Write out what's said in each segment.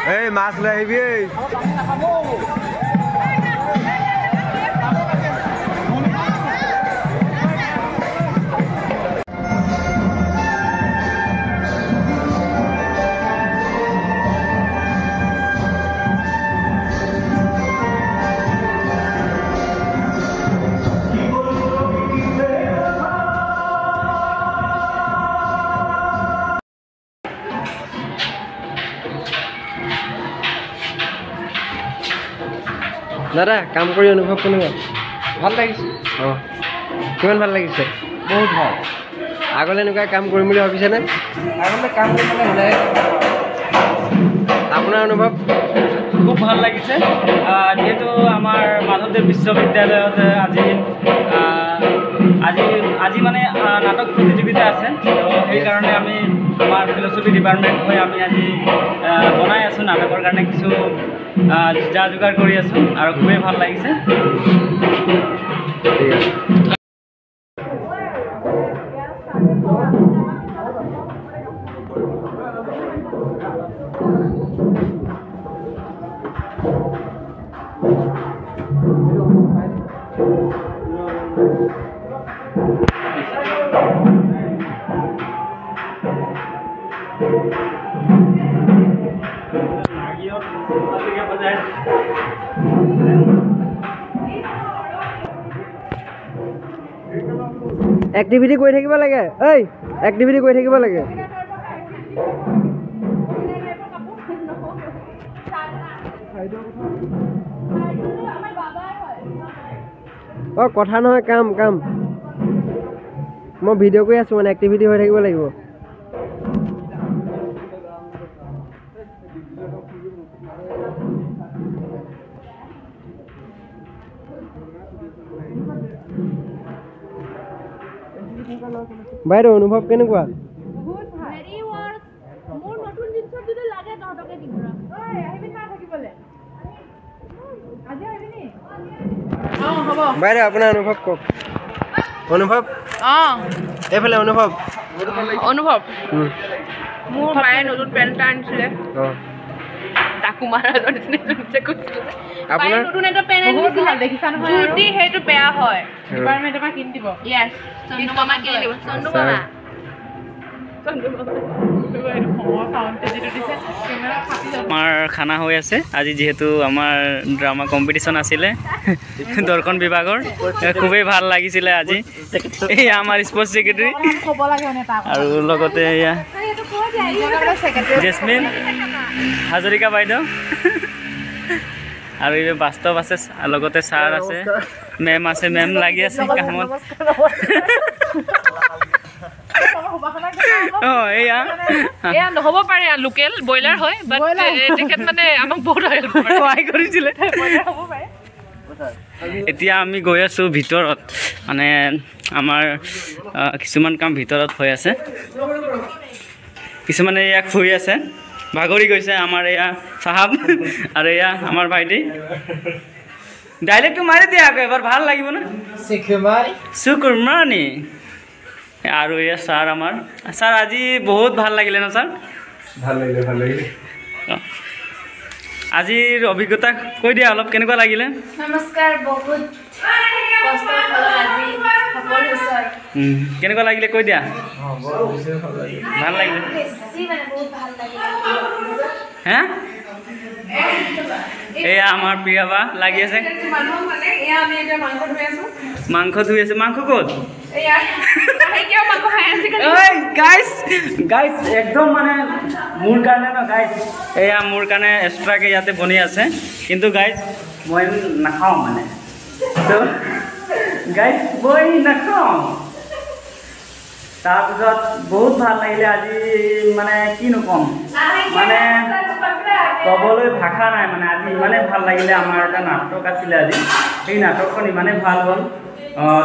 Hey, mas le আহিবি দাদা কাম কৰি অনুভৱ কেনেকুৱা ভাল লাগিছে অঁ কিমান ভাল লাগিছে বহুত ভাল আগলৈ এনেকুৱা কাম কৰিম বুলি ভাবিছেনে আগলৈ কাম কৰিবলৈ হ'লে আপোনাৰ অনুভৱ খুব ভাল লাগিছে যিহেতু আমাৰ মাধৱদেৱ বিশ্ববিদ্যালয়ত আজি মানে নাটক প্ৰতিযোগিতা আছে সেইকাৰণে আমি আমাৰ ফিলচফি ডিপাৰ্টমেণ্ট হৈ আমি আজি বনাই আছোঁ নাটকৰ কাৰণে কিছু যা যোগাৰ কৰি আছোঁ আৰু খুবেই ভাল লাগিছে ঠিক আছে এক্টিভিটি কৰি থাকিব লাগে ঐ এক্টিভিটি কৰি থাকিব লাগে অঁ কথা নহয় কাম কাম মই ভিডিঅ' কৰি আছোঁ মানে এক্টিভিটি হৈ থাকিব লাগিব বাইদেউ অনুভৱ কেনেকুৱা বাইদেউ আপোনাৰ অনুভৱ কওক অনুভৱ এইফালে অনুভৱ অনুভৱ মোৰ মায়ে নতুন পেণ্ট এটা আনিছিলে তাকো মাৰাৰ নিচিনা কৈছিলে আপোনাৰ নতুন এটা পেণ্ট আনিছিলে দেখিছা নহয় যদি সেইটো বেয়া হয় ডিপাৰ্টমেণ্টৰ পৰা কিনি দিব ইয়েছ চন্দু মামা কিনি দিব চন্দু মামা আমাৰ খানা হৈ আছে আজি যিহেতু আমাৰ ড্ৰামা কম্পিটিশ্যন আছিলে দৰ্শন বিভাগৰ খুবেই ভাল লাগিছিলে আজি এই আমাৰ স্পৰ্টছ ছেক্ৰেটাৰী আৰু লগতে এয়া জেছমিন হাজৰিকা বাইদেউ আৰু এই বাস্তৱ আছে লগতে ছাৰ আছে মেম আছে মেম লাগি আছে কামত এয়া নহ'ব পাৰে লোকেল ব্ৰইলাৰ হয় বাট তেখেত মানে আমাক বহুত সহায় কৰিছিলে এতিয়া আমি গৈ আছোঁ ভিতৰত মানে আমাৰ কিছুমান কাম ভিতৰত হৈ আছে কিছুমানে ইয়াক ফুৰি আছে ভাগৰি গৈছে আমাৰ এয়া চাহাব আৰু এয়া আমাৰ ভাইটি ডাইলেক্টটো মাৰি দিয়া আকৌ এবাৰ ভাল লাগিব না শুকুৰমানি আৰু এয়া ছাৰ আমাৰ ছাৰ আজি বহুত ভাল লাগিলে ন ছাৰ ভাল লাগিলে আজিৰ অভিজ্ঞতা কৈ দিয়া অলপ কেনেকুৱা লাগিলে নমস্কাৰ বহুত কষ্ট হ'ল আজি সফল হৈছে কেনেকুৱা লাগিলে কৈ দিয়া ভাল লাগিলে বেছি মানে বহুত ভাল লাগিলে হে এয়া আমাৰ প্ৰিয়াবা লাগি আছে মাংস ধুই আছে মাংস ক'ত গাইজ একদম মানে মোৰ কাৰণে ন গাইজ এয়া মোৰ কাৰণে এক্সট্ৰাকৈ ইয়াতে বনি আছে কিন্তু গাইজ মই নাখাওঁ মানে গাইজ বই নাখাওঁ তাৰপিছত বহুত ভাল লাগিলে আজি মানে কিনো ক'ম মানে ক'বলৈ ভাষা নাই মানে আজি ইমানেই ভাল লাগিলে আমাৰ এটা নাটক আছিলে আজি সেই নাটকখন ইমানেই ভাল হ'ল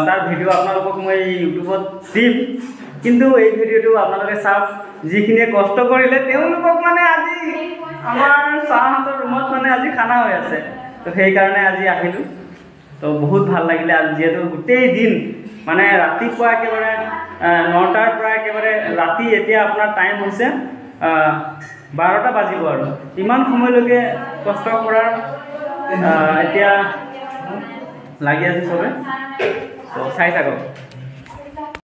তাৰ ভিডিঅ' আপোনালোকক মই ইউটিউবত দিম কিন্তু এই ভিডিঅ'টো আপোনালোকে চাওক যিখিনিয়ে কষ্ট কৰিলে তেওঁলোকক মানে আজি আমাৰ ছাৰহঁতৰ ৰুমত মানে আজি খানা হৈ আছে তো সেইকাৰণে আজি আহিলোঁ তো বহুত ভাল লাগিলে আজি যিহেতু গোটেই দিন মানে ৰাতিপুৱা একেবাৰে 9টাৰ পৰা একেবাৰে ৰাতি এতিয়া আপোনাৰ টাইম হৈছে 12টা বাজিব আৰু ইমান সময়লৈকে কষ্ট কৰাৰ এতিয়া লাগি আছে চবে তো চাই থাকক